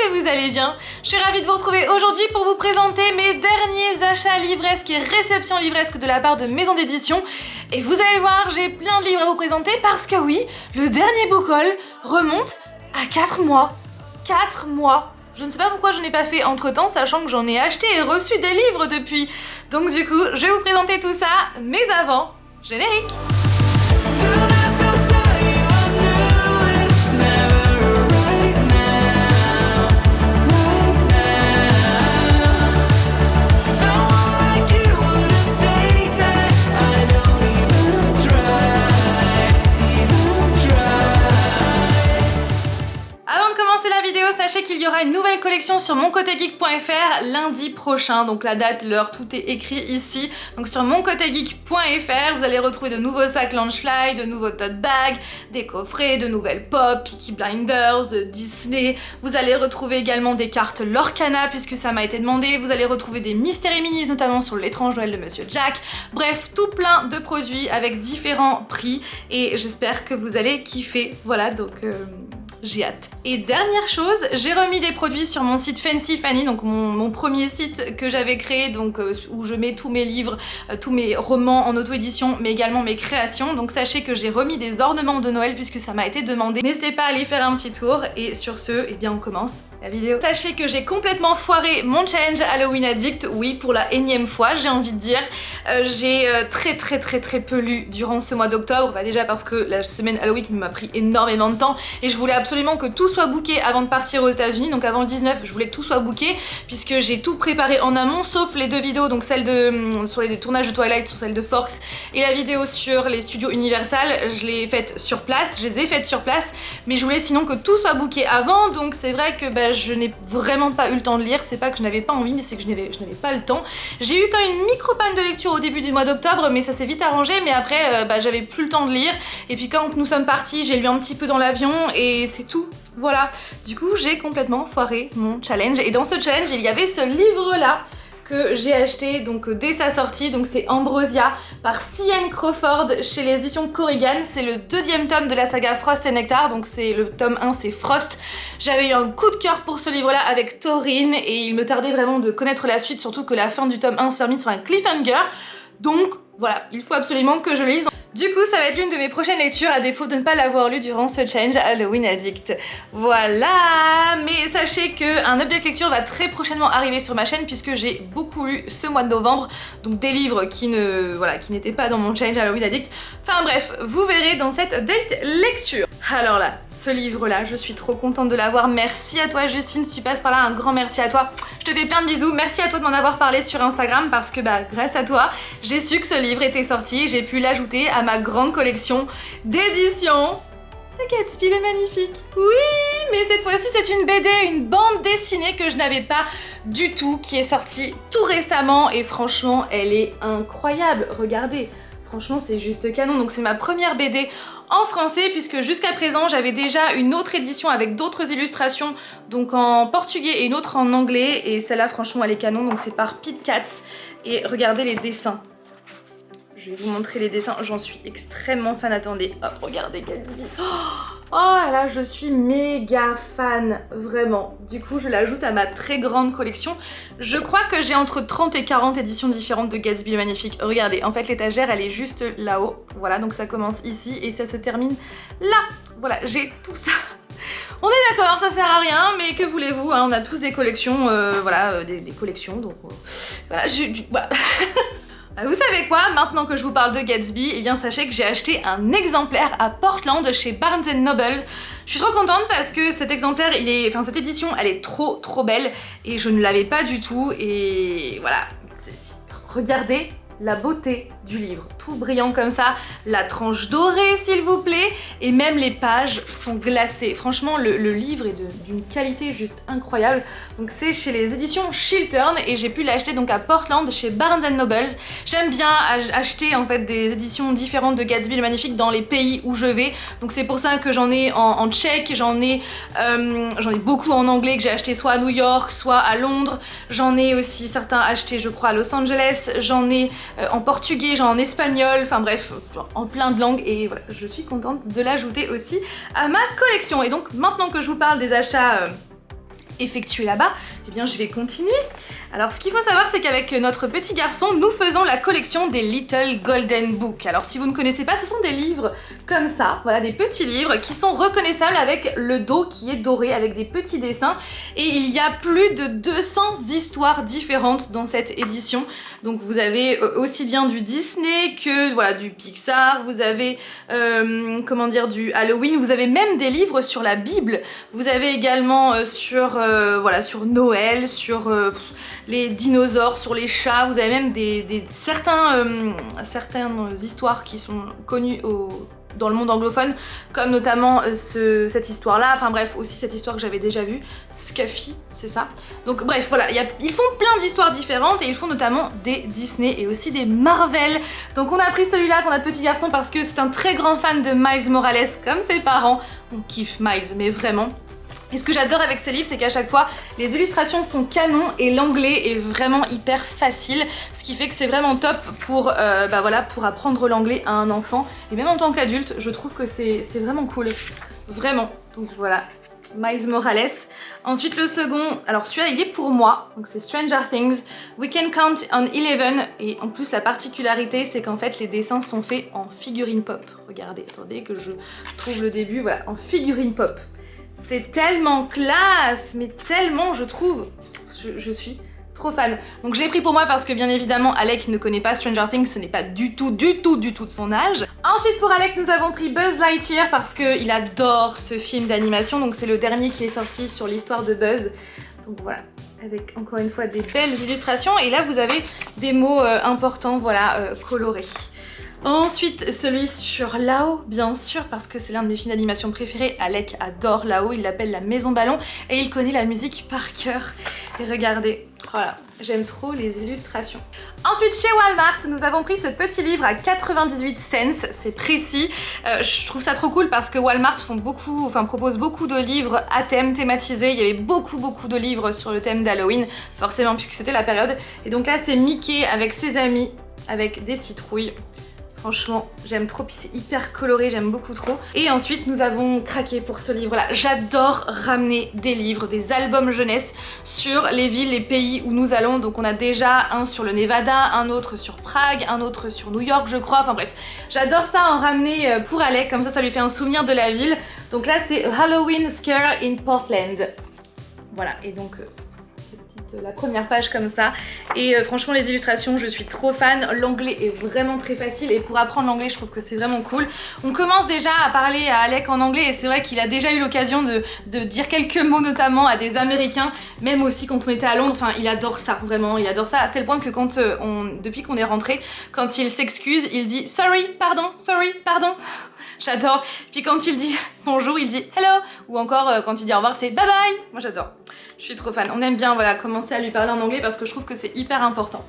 que vous allez bien. Je suis ravie de vous retrouver aujourd'hui pour vous présenter mes derniers achats livresques et réceptions livresques de la part de maisons d'édition. Et vous allez voir, j'ai plein de livres à vous présenter parce que oui, le dernier book haul remonte à 4 mois. 4 mois. Je ne sais pas pourquoi je n'ai pas fait entre temps, sachant que j'en ai acheté et reçu des livres depuis. Donc du coup, je vais vous présenter tout ça, mais avant, générique. Sachez qu'il y aura une nouvelle collection sur moncotegeek.fr lundi prochain, donc la date, l'heure, tout est écrit ici. Donc sur moncotegeek.fr, vous allez retrouver de nouveaux sacs Loungefly, de nouveaux tote bags, des coffrets, de nouvelles pop, Peaky Blinders, Disney. Vous allez retrouver également des cartes Lorcana puisque ça m'a été demandé. Vous allez retrouver des Mystery Minis, notamment sur l'étrange Noël de Monsieur Jack. Bref, tout plein de produits avec différents prix et j'espère que vous allez kiffer. Voilà, donc j'ai hâte. Et dernière chose, j'ai remis des produits sur mon site Fancy Fanny, donc mon premier site que j'avais créé, donc où je mets tous mes livres, tous mes romans en auto-édition, mais également mes créations. Donc sachez que j'ai remis des ornements de Noël puisque ça m'a été demandé. N'hésitez pas à aller faire un petit tour. Et sur ce, eh bien on commence la vidéo. Sachez que j'ai complètement foiré mon challenge Halloween Addict, oui, pour la énième fois, j'ai envie de dire. J'ai très peu lu durant ce mois d'octobre, bah déjà parce que la semaine Halloween m'a pris énormément de temps et je voulais absolument que tout soit booké avant de partir aux États-Unis. Donc avant le 19, je voulais que tout soit booké puisque j'ai tout préparé en amont, sauf les deux vidéos, donc celle sur les tournages de Twilight, sur celle de Forks, et la vidéo sur les studios Universal. Je l'ai faite sur place, je les ai faites sur place, mais je voulais sinon que tout soit booké avant. Donc c'est vrai que je n'ai vraiment pas eu le temps de lire. C'est pas que je n'avais pas envie, mais c'est que je n'avais pas le temps. J'ai eu quand même une micro panne de lecture au début du mois d'octobre, mais ça s'est vite arrangé. Mais après, j'avais plus le temps de lire. Et puis quand nous sommes partis, j'ai lu un petit peu dans l'avion et c'est tout. Voilà. Du coup, j'ai complètement foiré mon challenge. Et dans ce challenge, il y avait ce livre-là que j'ai acheté donc dès sa sortie, donc c'est Ambrosia par C.N. Crawford chez les éditions Corrigan. C'est le deuxième tome de la saga Frost et Nectar, donc c'est le tome 1, c'est Frost. J'avais eu un coup de cœur pour ce livre-là avec Taurine et il me tardait vraiment de connaître la suite, surtout que la fin du tome 1 se termine sur un cliffhanger. Donc voilà, il faut absolument que je le lise. Du coup, ça va être l'une de mes prochaines lectures, à défaut de ne pas l'avoir lu durant ce challenge Halloween Addict. Voilà, mais sachez qu'un update lecture va très prochainement arriver sur ma chaîne puisque j'ai beaucoup lu ce mois de novembre, donc des livres qui n'étaient pas dans mon challenge Halloween Addict. Enfin bref, vous verrez dans cette update lecture. Alors là, ce livre-là, je suis trop contente de l'avoir. Merci à toi Justine, si tu passes par là, un grand merci à toi. Je te fais plein de bisous. Merci à toi de m'en avoir parlé sur Instagram parce que grâce à toi, j'ai su que ce livre était sorti et j'ai pu l'ajouter à ma grande collection d'éditions de Gatsby le Magnifique. Oui, mais cette fois-ci c'est une BD, une bande dessinée que je n'avais pas du tout, qui est sortie tout récemment et franchement elle est incroyable. Regardez, franchement c'est juste canon. Donc c'est ma première BD en français puisque jusqu'à présent j'avais déjà une autre édition avec d'autres illustrations, donc en portugais et une autre en anglais, et celle-là franchement elle est canon. Donc c'est par Pete Katz et regardez les dessins. Je vais vous montrer les dessins, j'en suis extrêmement fan. Attendez, hop, regardez Gatsby. Oh là, je suis méga fan, vraiment. Du coup, je l'ajoute à ma très grande collection. Je crois que j'ai entre 30 et 40 éditions différentes de Gatsby le Magnifique. Regardez, en fait, l'étagère, elle est juste là-haut. Voilà, donc ça commence ici et ça se termine là. Voilà, j'ai tout ça. On est d'accord, ça sert à rien, mais que voulez-vous, hein, on a tous des collections, des collections, donc voilà, voilà. Vous savez quoi, maintenant que je vous parle de Gatsby, eh bien sachez que j'ai acheté un exemplaire à Portland chez Barnes & Nobles. Je suis trop contente parce que cet exemplaire, cette édition, elle est trop belle et je ne l'avais pas du tout. Et voilà, regardez la beauté du livre, tout brillant comme ça, la tranche dorée s'il vous plaît, et même les pages sont glacées. Franchement le livre est d'une qualité juste incroyable. Donc c'est chez les éditions Chiltern et j'ai pu l'acheter donc à Portland chez Barnes & Nobles. J'aime bien acheter en fait des éditions différentes de Gatsby le Magnifique dans les pays où je vais, donc c'est pour ça que j'en ai en tchèque, j'en ai beaucoup en anglais que j'ai acheté soit à New York, soit à Londres, j'en ai aussi certains achetés je crois à Los Angeles, j'en ai en portugais, genre en espagnol, enfin bref, genre en plein de langues, et voilà, je suis contente de l'ajouter aussi à ma collection. Et donc maintenant que je vous parle des achats effectué là-bas, eh bien je vais continuer. Alors ce qu'il faut savoir, c'est qu'avec notre petit garçon, nous faisons la collection des Little Golden Books. Alors si vous ne connaissez pas, ce sont des livres comme ça, voilà, des petits livres qui sont reconnaissables avec le dos qui est doré, avec des petits dessins. Et il y a plus de 200 histoires différentes dans cette édition. Donc vous avez aussi bien du Disney que voilà, du Pixar, vous avez comment dire, du Halloween, vous avez même des livres sur la Bible, vous avez également sur voilà, sur Noël, sur les dinosaures, sur les chats, vous avez même certaines histoires qui sont connues dans le monde anglophone, comme notamment cette histoire-là, enfin bref, aussi cette histoire que j'avais déjà vue, Scuffy, c'est ça. Donc bref, voilà, ils font plein d'histoires différentes et ils font notamment des Disney et aussi des Marvel. Donc on a pris celui-là pour notre petit garçon parce que c'est un très grand fan de Miles Morales, comme ses parents. On kiffe Miles, mais vraiment. Et ce que j'adore avec ces livres, c'est qu'à chaque fois, les illustrations sont canon et l'anglais est vraiment hyper facile, ce qui fait que c'est vraiment top pour, bah voilà, pour apprendre l'anglais à un enfant. Et même en tant qu'adulte, je trouve que c'est vraiment cool. Vraiment. Donc voilà, Miles Morales. Ensuite le second, alors celui-là il est pour moi, donc c'est Stranger Things, We Can Count on 11. Et en plus la particularité, c'est qu'en fait les dessins sont faits en figurine pop. Regardez, attendez que je trouve le début, voilà, en figurine pop. C'est tellement classe, mais tellement je trouve, je suis trop fan. Donc je l'ai pris pour moi parce que bien évidemment Alec ne connaît pas Stranger Things, ce n'est pas du tout de son âge. Ensuite pour Alec nous avons pris Buzz Lightyear parce qu'il adore ce film d'animation, donc c'est le dernier qui est sorti sur l'histoire de Buzz. Donc voilà, avec encore une fois des belles illustrations et là vous avez des mots importants, voilà, colorés. Ensuite, celui sur Lao, bien sûr, parce que c'est l'un de mes films d'animation préférés. Alec adore Lao, il l'appelle la maison ballon et il connaît la musique par cœur. Et regardez, voilà, j'aime trop les illustrations. Ensuite, chez Walmart, nous avons pris ce petit livre à 98 cents, c'est précis. Je trouve ça trop cool parce que Walmart propose beaucoup de livres à thème thématisés. Il y avait beaucoup de livres sur le thème d'Halloween, forcément, puisque c'était la période. Et donc là, c'est Mickey avec ses amis, avec des citrouilles. Franchement, j'aime trop, puis c'est hyper coloré, j'aime beaucoup trop. Et ensuite, nous avons craqué pour ce livre-là. J'adore ramener des livres, des albums jeunesse sur les villes, les pays où nous allons. Donc on a déjà un sur le Nevada, un autre sur Prague, un autre sur New York, je crois. Enfin bref, j'adore ça en ramener pour Alec, comme ça lui fait un souvenir de la ville. Donc là, c'est Halloween Scare in Portland. Voilà, et donc... la première page comme ça et franchement les illustrations je suis trop fan, l'anglais est vraiment très facile et pour apprendre l'anglais je trouve que c'est vraiment cool. On commence déjà à parler à Alec en anglais et c'est vrai qu'il a déjà eu l'occasion de dire quelques mots notamment à des Américains, même aussi quand on était à Londres, enfin il adore ça, vraiment il adore ça à tel point que quand depuis qu'on est rentré, quand il s'excuse il dit sorry, pardon, j'adore. Puis quand il dit bonjour, il dit hello. Ou encore quand il dit au revoir, c'est bye bye. Moi j'adore. Je suis trop fan. On aime bien voilà, commencer à lui parler en anglais parce que je trouve que c'est hyper important.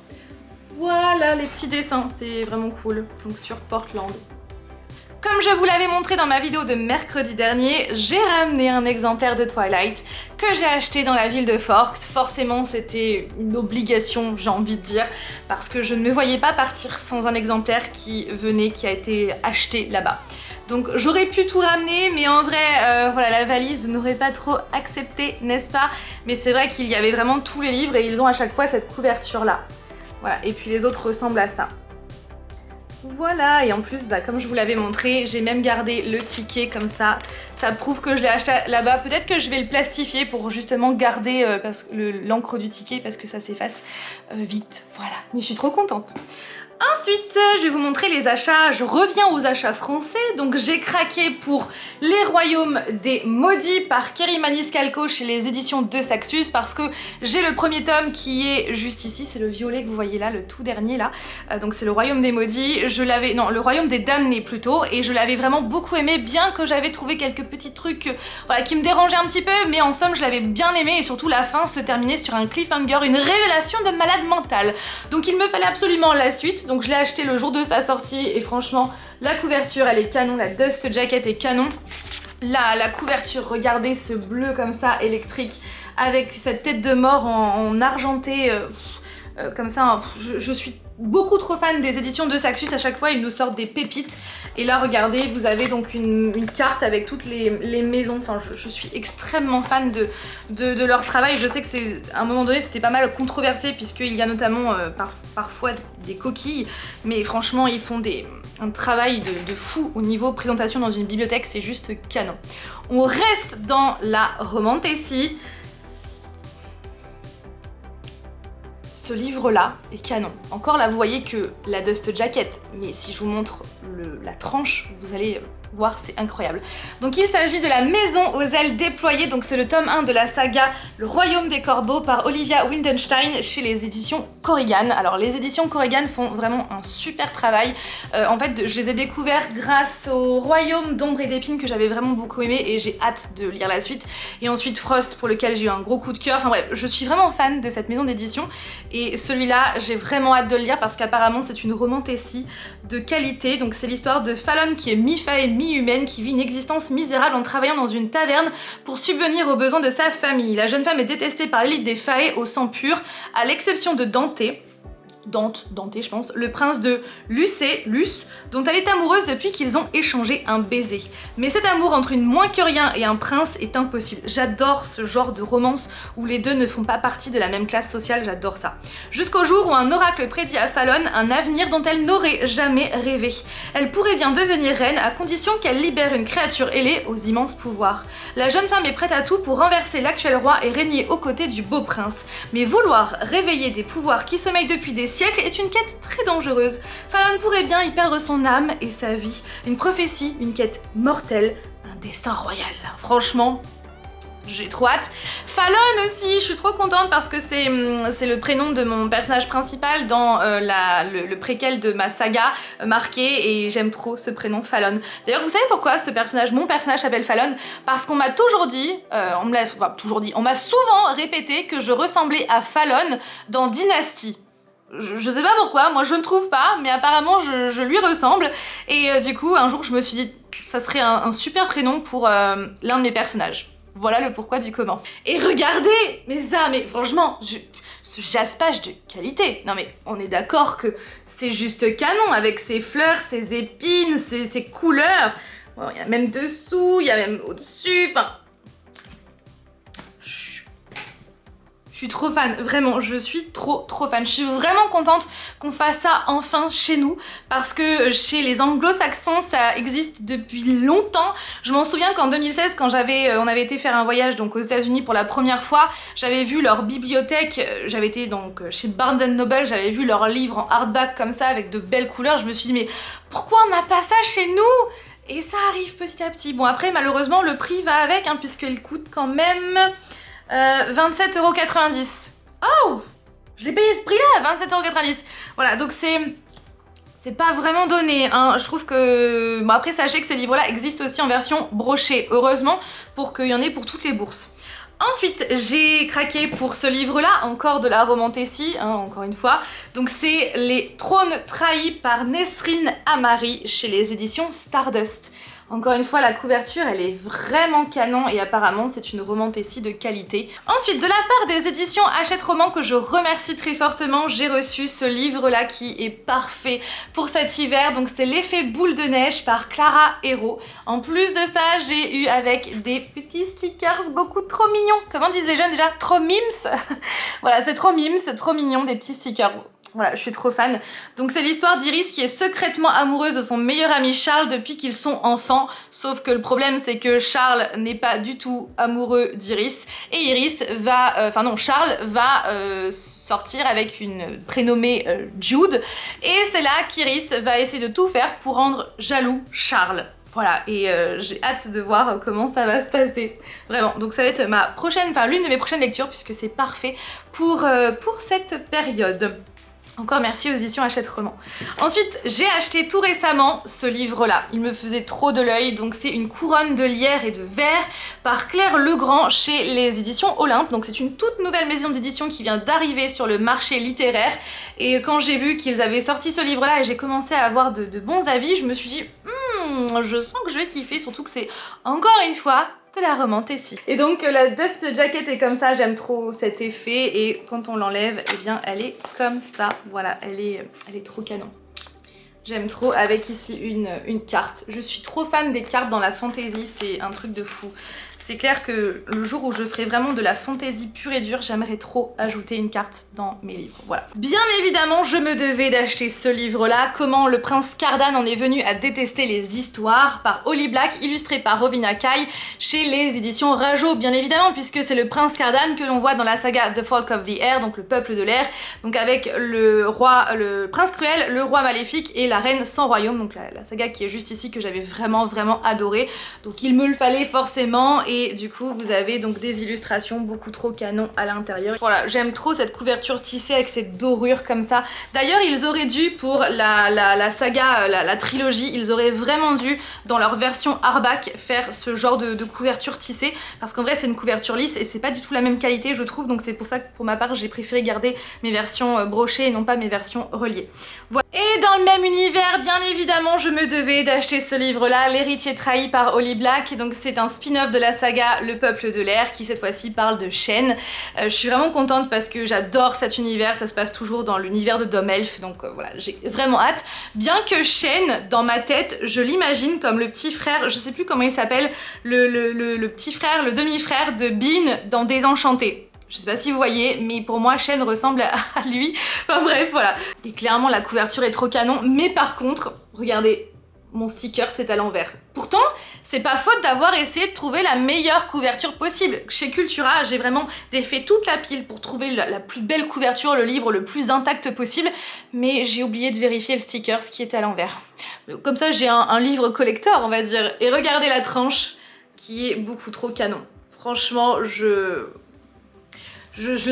Voilà les petits dessins, c'est vraiment cool. Donc sur Portland. Comme je vous l'avais montré dans ma vidéo de mercredi dernier, j'ai ramené un exemplaire de Twilight que j'ai acheté dans la ville de Forks. Forcément, c'était une obligation, j'ai envie de dire, parce que je ne me voyais pas partir sans un exemplaire qui a été acheté là-bas. Donc j'aurais pu tout ramener, mais en vrai, voilà, la valise n'aurait pas trop accepté, n'est-ce pas? Mais c'est vrai qu'il y avait vraiment tous les livres et ils ont à chaque fois cette couverture-là. Voilà, et puis les autres ressemblent à ça. Voilà, et en plus, bah, comme je vous l'avais montré, j'ai même gardé le ticket comme ça. Ça prouve que je l'ai acheté là-bas. Peut-être que je vais le plastifier pour justement garder l'encre du ticket parce que ça s'efface vite. Voilà, mais je suis trop contente. Ensuite, je vais vous montrer les achats. Je reviens aux achats français. Donc j'ai craqué pour Les Royaumes des Maudits par Kerry Maniscalco chez les éditions de Saxus parce que j'ai le premier tome qui est juste ici. C'est le violet que vous voyez là, le tout dernier là. Donc c'est Le Royaume des Maudits. Le Royaume des Damnés plutôt. Et je l'avais vraiment beaucoup aimé, bien que j'avais trouvé quelques petits trucs voilà, qui me dérangeaient un petit peu. Mais en somme, je l'avais bien aimé et surtout la fin se terminait sur un cliffhanger, une révélation de malade mental. Donc il me fallait absolument la suite. Donc je l'ai acheté le jour de sa sortie et franchement la couverture elle est canon, la dust jacket est canon. La couverture, regardez ce bleu comme ça électrique avec cette tête de mort en argenté Comme ça, je suis beaucoup trop fan des éditions de Saxus, à chaque fois ils nous sortent des pépites. Et là regardez, vous avez donc une carte avec toutes les maisons, enfin je suis extrêmement fan de leur travail. Je sais que c'est à un moment donné c'était pas mal controversé puisqu'il y a notamment parfois des coquilles, mais franchement ils font un travail de fou au niveau présentation dans une bibliothèque, c'est juste canon. On reste dans la romantasy. Ce livre-là est canon. Encore là, vous voyez que la dust jacket, mais si je vous montre la tranche, vous allez voir, c'est incroyable. Donc il s'agit de La Maison aux ailes déployées, donc c'est le tome 1 de la saga Le Royaume des Corbeaux par Olivia Windenstein chez les éditions Corrigan. Alors les éditions Corrigan font vraiment un super travail. En fait, je les ai découverts grâce au Royaume d'ombre et d'épines que j'avais vraiment beaucoup aimé et j'ai hâte de lire la suite. Et ensuite Frost pour lequel j'ai eu un gros coup de cœur. Enfin bref, je suis vraiment fan de cette maison d'édition et celui-là, j'ai vraiment hâte de le lire parce qu'apparemment c'est une romantasy de qualité. Donc c'est l'histoire de Fallon qui est mi-fée et mi-humaine, qui vit une existence misérable en travaillant dans une taverne pour subvenir aux besoins de sa famille. La jeune femme est détestée par l'élite des Fae au sang pur, à l'exception de Dante, je pense, le prince de Luce, dont elle est amoureuse depuis qu'ils ont échangé un baiser. Mais cet amour entre une moins que rien et un prince est impossible. J'adore ce genre de romance où les deux ne font pas partie de la même classe sociale, j'adore ça. Jusqu'au jour où un oracle prédit à Fallon un avenir dont elle n'aurait jamais rêvé. Elle pourrait bien devenir reine à condition qu'elle libère une créature ailée aux immenses pouvoirs. La jeune femme est prête à tout pour renverser l'actuel roi et régner aux côtés du beau prince. Mais vouloir réveiller des pouvoirs qui sommeillent depuis des siècles est une quête très dangereuse. Fallon pourrait bien y perdre son âme et sa vie. Une prophétie, une quête mortelle, un destin royal. Franchement, j'ai trop hâte. Fallon aussi, je suis trop contente parce que c'est le prénom de mon personnage principal dans le préquel de ma saga marqué et j'aime trop ce prénom Fallon. D'ailleurs, vous savez pourquoi mon personnage s'appelle Fallon? Parce qu'on m'a toujours dit, on m'a souvent répété que je ressemblais à Fallon dans Dynasty. Je sais pas pourquoi, moi je ne trouve pas, mais apparemment je lui ressemble. Et du coup, un jour je me suis dit, ça serait un super prénom pour l'un de mes personnages. Voilà le pourquoi du comment. Et regardez, mais franchement, ce jaspage de qualité. Non mais on est d'accord que c'est juste canon avec ses fleurs, ses épines, ses couleurs. Bon, il y a même dessous, il y a même au-dessus, enfin... Je suis trop fan, vraiment, je suis trop fan. Je suis vraiment contente qu'on fasse ça enfin chez nous parce que chez les anglo-saxons, ça existe depuis longtemps. Je m'en souviens qu'en 2016, quand on avait été faire un voyage donc aux États-Unis pour la première fois, j'avais vu leur bibliothèque, j'avais été donc chez Barnes & Noble, j'avais vu leurs livres en hardback comme ça avec de belles couleurs. Je me suis dit, mais pourquoi on n'a pas ça chez nous? Et ça arrive petit à petit. Bon, après, malheureusement, le prix va avec, hein, puisqu'il coûte quand même... 27,90 €. Oh, je l'ai payé ce prix-là, 27,90 €. Voilà, donc c'est pas vraiment donné, hein. Je trouve que... Bon, après, sachez que ces livres-là existent aussi en version brochée, heureusement, pour qu'il y en ait pour toutes les bourses. Ensuite, j'ai craqué pour ce livre-là, encore de la romantasy, hein, encore une fois. Donc c'est Les Trônes Trahis par Nesrine Amari chez les éditions Stardust. Encore une fois, la couverture, elle est vraiment canon et apparemment, c'est une romantasy de qualité. Ensuite, de la part des éditions Hachette Roman, que je remercie très fortement, j'ai reçu ce livre-là qui est parfait pour cet hiver. Donc, c'est L'effet boule de neige par Clara Hérault. En plus de ça, j'ai eu avec des petits stickers beaucoup trop mignons. Comment disent les jeunes déjà? Trop mimes. Voilà, c'est trop mimes, c'est trop mignon, des petits stickers. Voilà, je suis trop fan. Donc c'est l'histoire d'Iris qui est secrètement amoureuse de son meilleur ami Charles depuis qu'ils sont enfants. Sauf que le problème c'est que Charles n'est pas du tout amoureux d'Iris. Et Iris va... Charles va sortir avec une prénommée Jude. Et c'est là qu'Iris va essayer de tout faire pour rendre jaloux Charles. Voilà, et j'ai hâte de voir comment ça va se passer. Vraiment, donc ça va être l'une de mes prochaines lectures puisque c'est parfait pour cette période. Encore merci aux éditions Hachette Roman. Ensuite, j'ai acheté tout récemment ce livre-là. Il me faisait trop de l'œil, donc c'est Une couronne de lierre et de verre par Claire Legrand chez les éditions Olympe. Donc c'est une toute nouvelle maison d'édition qui vient d'arriver sur le marché littéraire. Et quand j'ai vu qu'ils avaient sorti ce livre-là et j'ai commencé à avoir de bons avis, je me suis dit, je sens que je vais kiffer, surtout que c'est encore une fois de la romantessie. Et donc la dust jacket est comme ça, j'aime trop cet effet et quand on l'enlève, eh bien elle est comme ça. Voilà, elle est trop canon. J'aime trop, avec ici une carte. Je suis trop fan des cartes dans la fantasy, c'est un truc de fou. C'est clair que le jour où je ferai vraiment de la fantasy pure et dure, j'aimerais trop ajouter une carte dans mes livres, voilà. Bien évidemment, je me devais d'acheter ce livre-là, Comment le prince Cardan en est venu à détester les histoires, par Holly Black, illustré par Rovina Kai, chez les éditions Rajo, bien évidemment, puisque c'est le prince Cardan que l'on voit dans la saga The Folk of the Air, donc le peuple de l'air, donc avec le prince cruel, le roi maléfique et la reine sans royaume, donc la saga qui est juste ici, que j'avais vraiment adoré. Donc il me le fallait forcément, et du coup vous avez donc des illustrations beaucoup trop canon à l'intérieur. Voilà, j'aime trop cette couverture tissée avec cette dorure comme ça. D'ailleurs ils auraient dû, pour la saga, la trilogie, ils auraient vraiment dû dans leur version hardback faire ce genre de couverture tissée, parce qu'en vrai c'est une couverture lisse et c'est pas du tout la même qualité je trouve, donc c'est pour ça que pour ma part j'ai préféré garder mes versions brochées et non pas mes versions reliées. Voilà. Et dans le même univers, bien évidemment, je me devais d'acheter ce livre-là, L'héritier trahi par Holly Black. Donc c'est un spin-off de la saga Le peuple de l'air, qui cette fois-ci parle de Shen. Je suis vraiment contente parce que j'adore cet univers, ça se passe toujours dans l'univers de Dom Elf, donc voilà, j'ai vraiment hâte. Bien que Shen, dans ma tête, je l'imagine comme le petit frère, je sais plus comment il s'appelle, le petit frère, le demi-frère de Bean dans Désenchanté. Je sais pas si vous voyez, mais pour moi, Shen ressemble à lui. Enfin bref, voilà. Et clairement, la couverture est trop canon. Mais par contre, regardez, mon sticker, c'est à l'envers. Pourtant, c'est pas faute d'avoir essayé de trouver la meilleure couverture possible. Chez Cultura, j'ai vraiment défait toute la pile pour trouver la plus belle couverture, le livre le plus intact possible. Mais j'ai oublié de vérifier le sticker, ce qui était à l'envers. Comme ça, j'ai un livre collector, on va dire. Et regardez la tranche, qui est beaucoup trop canon. Franchement, je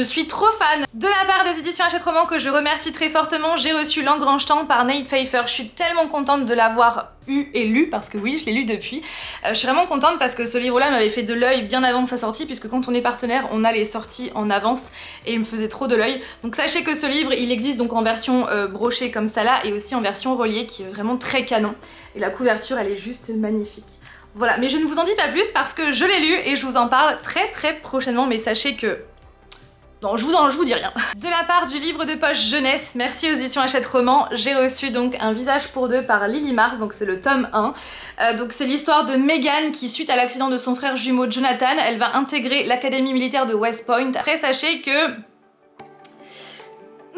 suis trop fan. De la part des éditions Hachette Roman, que je remercie très fortement, j'ai reçu L'Engrange-Temps par Nate Pfeiffer. Je suis tellement contente de l'avoir eu et lu, parce que oui, je l'ai lu depuis. Je suis vraiment contente parce que ce livre-là m'avait fait de l'œil bien avant sa sortie, puisque quand on est partenaire, on a les sorties en avance, et il me faisait trop de l'œil. Donc sachez que ce livre, il existe donc en version brochée comme ça là, et aussi en version reliée, qui est vraiment très canon. Et la couverture, elle est juste magnifique. Voilà, mais je ne vous en dis pas plus parce que je l'ai lu et je vous en parle très prochainement, mais sachez que... Non, je vous dis rien. De la part du livre de poche jeunesse, merci aux éditions Hachette Roman, j'ai reçu donc Un visage pour deux par Lily Mars, donc c'est le tome 1. Donc c'est l'histoire de Megan qui, suite à l'accident de son frère jumeau Jonathan, elle va intégrer l'académie militaire de West Point. Après, sachez que...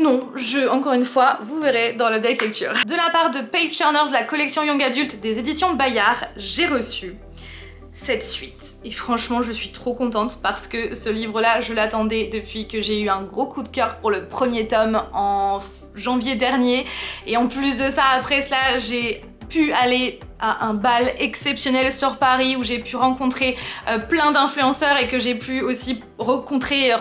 Non, encore une fois, vous verrez dans l'update lecture. De la part de Page Turners, la collection Young Adult des éditions Bayard, j'ai reçu cette suite. Et franchement, je suis trop contente parce que ce livre-là, je l'attendais depuis que j'ai eu un gros coup de cœur pour le premier tome en janvier dernier. Et en plus de ça, après cela, j'ai pu aller à un bal exceptionnel sur Paris où j'ai pu rencontrer plein d'influenceurs et que j'ai pu aussi rencontrer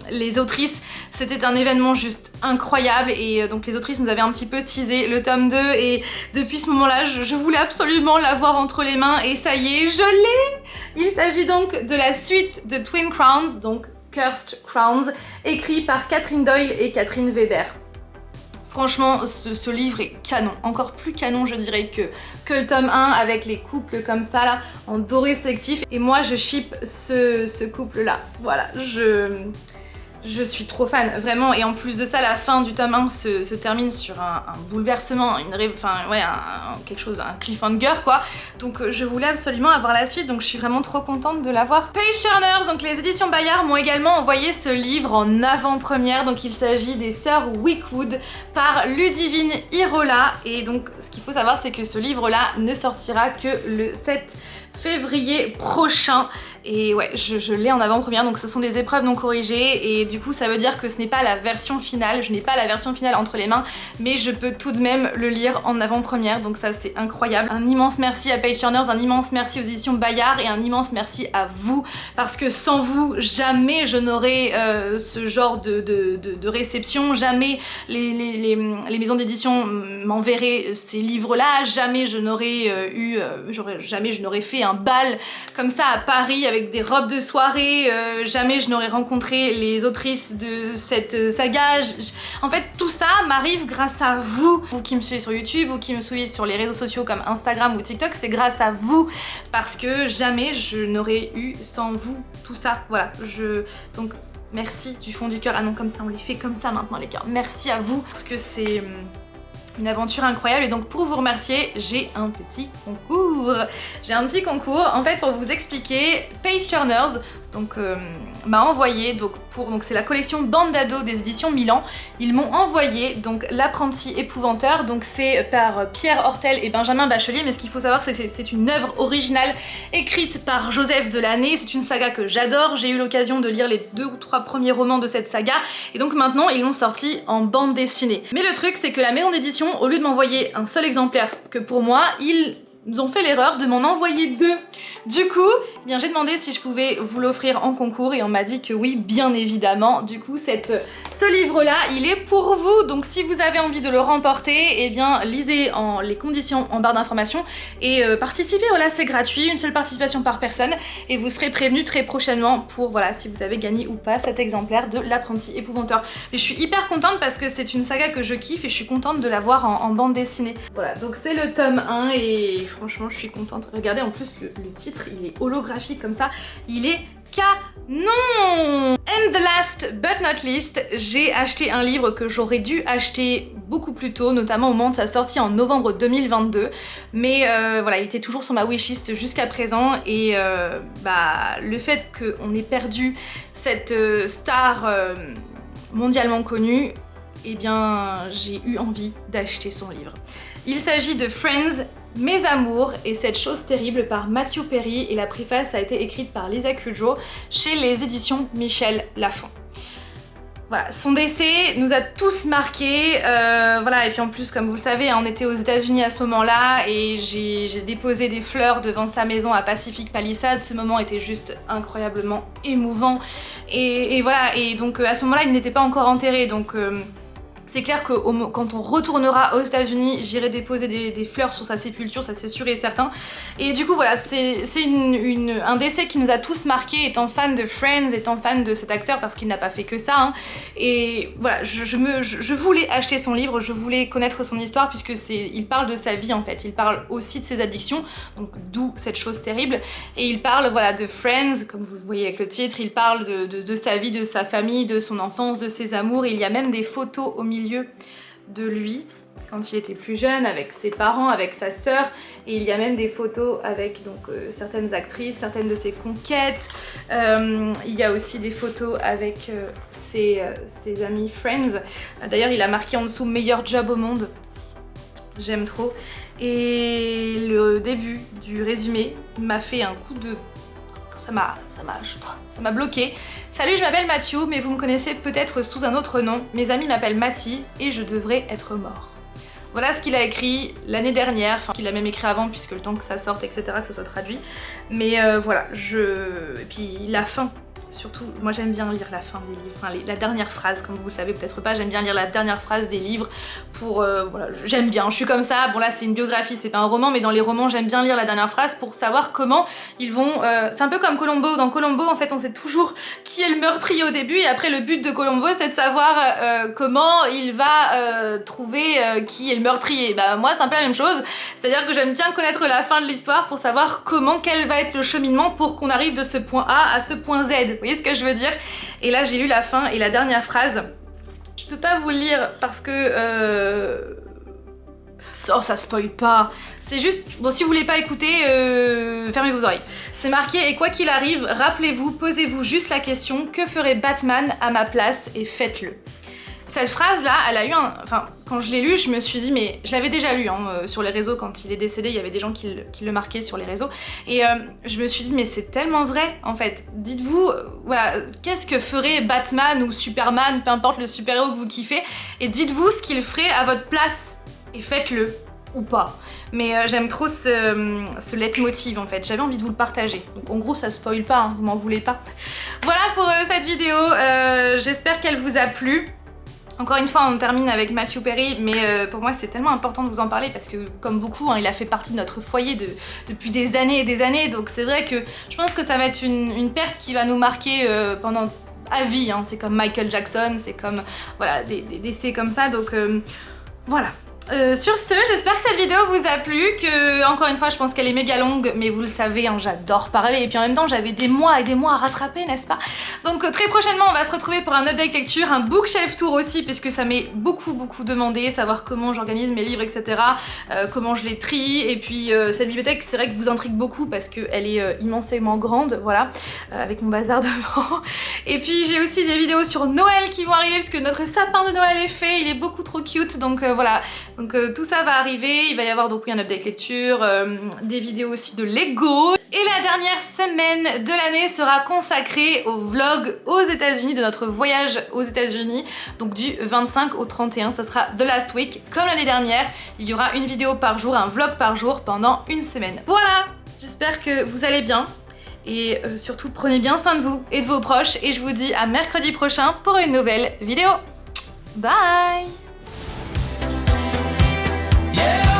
les autrices. C'était un événement juste incroyable et donc les autrices nous avaient un petit peu teasé le tome 2 et depuis ce moment-là, je voulais absolument l'avoir entre les mains et ça y est, je l'ai! Il s'agit donc de la suite de Twin Crowns, donc Cursed Crowns, écrit par Catherine Doyle et Catherine Weber. Franchement, ce livre est canon, encore plus canon je dirais que le tome 1 avec les couples comme ça là, en doré sélectif. Et moi je ship ce couple là, voilà, je suis trop fan, vraiment. Et en plus de ça, la fin du tome 1 se termine sur un bouleversement, quelque chose, un cliffhanger quoi. Donc je voulais absolument avoir la suite, donc je suis vraiment trop contente de l'avoir. Page Turners, donc les éditions Bayard m'ont également envoyé ce livre en avant-première, donc il s'agit des Sœurs Wickwood par Ludivine Irola. Et donc ce qu'il faut savoir, c'est que ce livre-là ne sortira que le 7 février prochain. Et ouais, je l'ai en avant-première, donc ce sont des épreuves non corrigées et du coup ça veut dire que ce n'est pas la version finale, je n'ai pas la version finale entre les mains, mais je peux tout de même le lire en avant-première, donc ça c'est incroyable. Un immense merci à Page Turners, un immense merci aux éditions Bayard et un immense merci à vous, parce que sans vous, jamais je n'aurais ce genre de réception, jamais les maisons d'édition m'enverraient ces livres-là, jamais je n'aurais jamais je n'aurais fait fait un bal comme ça à Paris avec des robes de soirée, jamais je n'aurais rencontré les autrices de cette saga. En fait tout ça m'arrive grâce à vous. Vous qui me suivez sur YouTube, vous qui me suivez sur les réseaux sociaux comme Instagram ou TikTok, c'est grâce à vous parce que jamais je n'aurais eu sans vous tout ça. Voilà, donc merci du fond du cœur. Ah non, comme ça on les fait comme ça maintenant les gars. Merci à vous parce que c'est une aventure incroyable et donc pour vous remercier, j'ai un petit concours. En fait pour vous expliquer, Page Turners donc m'a envoyé donc c'est la collection Bande d'ado des éditions Milan. Ils m'ont envoyé donc L'apprenti épouvanteur, donc c'est par Pierre Hortel et Benjamin Bachelier, mais ce qu'il faut savoir c'est que c'est une œuvre originale écrite par Joseph Delaney. C'est une saga que j'adore, j'ai eu l'occasion de lire les 2 ou 3 premiers romans de cette saga et donc maintenant ils l'ont sorti en bande dessinée. Mais le truc c'est que la maison d'édition, au lieu de m'envoyer un seul exemplaire que pour moi, ils ont fait l'erreur de m'en envoyer 2. Du coup, eh bien j'ai demandé si je pouvais vous l'offrir en concours et on m'a dit que oui, bien évidemment. Du coup, ce livre-là, il est pour vous. Donc si vous avez envie de le remporter, eh bien lisez les conditions en barre d'informations et participez. Voilà, c'est gratuit, une seule participation par personne et vous serez prévenu très prochainement pour voilà si vous avez gagné ou pas cet exemplaire de L'apprenti épouvanteur. Mais je suis hyper contente parce que c'est une saga que je kiffe et je suis contente de la voir en bande dessinée. Voilà, donc c'est le tome 1 et franchement je suis contente. Regardez, en plus le titre il est holographique comme ça, il est canon. And the last but not least, j'ai acheté un livre que j'aurais dû acheter beaucoup plus tôt, notamment au moment de sa sortie en novembre 2022, mais voilà, il était toujours sur ma wishlist jusqu'à présent et le fait qu'on ait perdu cette star mondialement connue, eh bien j'ai eu envie d'acheter son livre. Il s'agit de Friends, Mes amours et cette chose terrible par Matthew Perry et la préface a été écrite par Lisa Kudrow chez les éditions Michel Lafon. Voilà, son décès nous a tous marqués, voilà, et puis en plus comme vous le savez, on était aux États-Unis à ce moment-là et j'ai déposé des fleurs devant sa maison à Pacific Palisades. Ce moment était juste incroyablement émouvant et voilà, et donc à ce moment-là il n'était pas encore enterré, donc c'est clair que quand on retournera aux États-Unis, j'irai déposer des fleurs sur sa sépulture, ça c'est sûr et certain. Et du coup voilà, c'est un décès qui nous a tous marqués, étant fan de Friends, étant fan de cet acteur parce qu'il n'a pas fait que ça. Hein. Et voilà, je voulais acheter son livre, je voulais connaître son histoire puisque il parle de sa vie en fait. Il parle aussi de ses addictions, donc d'où cette chose terrible. Et il parle voilà de Friends, comme vous voyez avec le titre, il parle de sa vie, de sa famille, de son enfance, de ses amours. Et il y a même des photos au milieu de lui quand il était plus jeune, avec ses parents, avec sa sœur, et il y a même des photos avec donc certaines actrices, certaines de ses conquêtes. Il y a aussi des photos avec ses amis Friends. D'ailleurs il a marqué en dessous meilleur job au monde. J'aime trop. Et le début du résumé m'a fait un coup de... Ça m'a bloqué. Salut, je m'appelle Matthew, mais vous me connaissez peut-être sous un autre nom. Mes amis m'appellent Matty et je devrais être mort. Voilà ce qu'il a écrit l'année dernière, enfin qu'il a même écrit avant puisque le temps que ça sorte, etc., que ça soit traduit. Mais voilà, et puis la fin. Surtout, moi j'aime bien lire la fin des livres, enfin la dernière phrase, comme vous le savez peut-être pas, j'aime bien lire la dernière phrase des livres pour, voilà, j'aime bien, je suis comme ça, bon là c'est une biographie, c'est pas un roman, mais dans les romans j'aime bien lire la dernière phrase pour savoir comment ils vont, c'est un peu comme Columbo, dans Columbo en fait on sait toujours qui est le meurtrier au début et après le but de Columbo c'est de savoir comment il va trouver qui est le meurtrier. Bah moi c'est un peu la même chose, c'est-à-dire que j'aime bien connaître la fin de l'histoire pour savoir quel va être le cheminement pour qu'on arrive de ce point A à ce point Z. Vous voyez ce que je veux dire? Et là j'ai lu la fin et la dernière phrase. Je peux pas vous le lire parce que... Oh ça spoil pas. C'est juste... Bon si vous voulez pas écouter, fermez vos oreilles. C'est marqué et quoi qu'il arrive, rappelez-vous, posez-vous juste la question, que ferait Batman à ma place et faites-le. Cette phrase-là, elle a eu un... Enfin, quand je l'ai lu, je me suis dit, mais je l'avais déjà lu hein, sur les réseaux, quand il est décédé, il y avait des gens qui le marquaient sur les réseaux. Et je me suis dit, mais c'est tellement vrai, en fait. Dites-vous, voilà, qu'est-ce que ferait Batman ou Superman, peu importe le super-héros que vous kiffez, et dites-vous ce qu'il ferait à votre place. Et faites-le. Ou pas. Mais j'aime trop ce leitmotiv en fait, j'avais envie de vous le partager. Donc en gros ça spoil pas, hein, vous m'en voulez pas. Voilà pour cette vidéo, j'espère qu'elle vous a plu. Encore une fois, on termine avec Matthew Perry, mais pour moi c'est tellement important de vous en parler parce que comme beaucoup, hein, il a fait partie de notre foyer depuis des années et des années, donc c'est vrai que je pense que ça va être une perte qui va nous marquer pendant à vie, hein. C'est comme Michael Jackson, c'est comme voilà, des décès comme ça, donc voilà. Sur ce, j'espère que cette vidéo vous a plu, que encore une fois je pense qu'elle est méga longue, mais vous le savez, hein, j'adore parler et puis en même temps j'avais des mois et des mois à rattraper, n'est-ce pas? Donc très prochainement on va se retrouver pour un update lecture, un bookshelf tour aussi, puisque ça m'est beaucoup demandé, savoir comment j'organise mes livres, etc. Comment je les trie, et puis cette bibliothèque c'est vrai que vous intrigue beaucoup parce qu'elle est immensément grande, voilà, avec mon bazar devant. Et puis j'ai aussi des vidéos sur Noël qui vont arriver parce que notre sapin de Noël est fait, il est beaucoup trop cute, donc voilà. Donc tout ça va arriver, il va y avoir donc oui un update lecture, des vidéos aussi de Lego. Et la dernière semaine de l'année sera consacrée au vlog aux États-Unis, de notre voyage aux États-Unis. Donc du 25 au 31, ça sera The Last Week. Comme l'année dernière, il y aura une vidéo par jour, un vlog par jour pendant une semaine. Voilà, j'espère que vous allez bien. Et surtout prenez bien soin de vous et de vos proches. Et je vous dis à mercredi prochain pour une nouvelle vidéo. Bye! Yeah.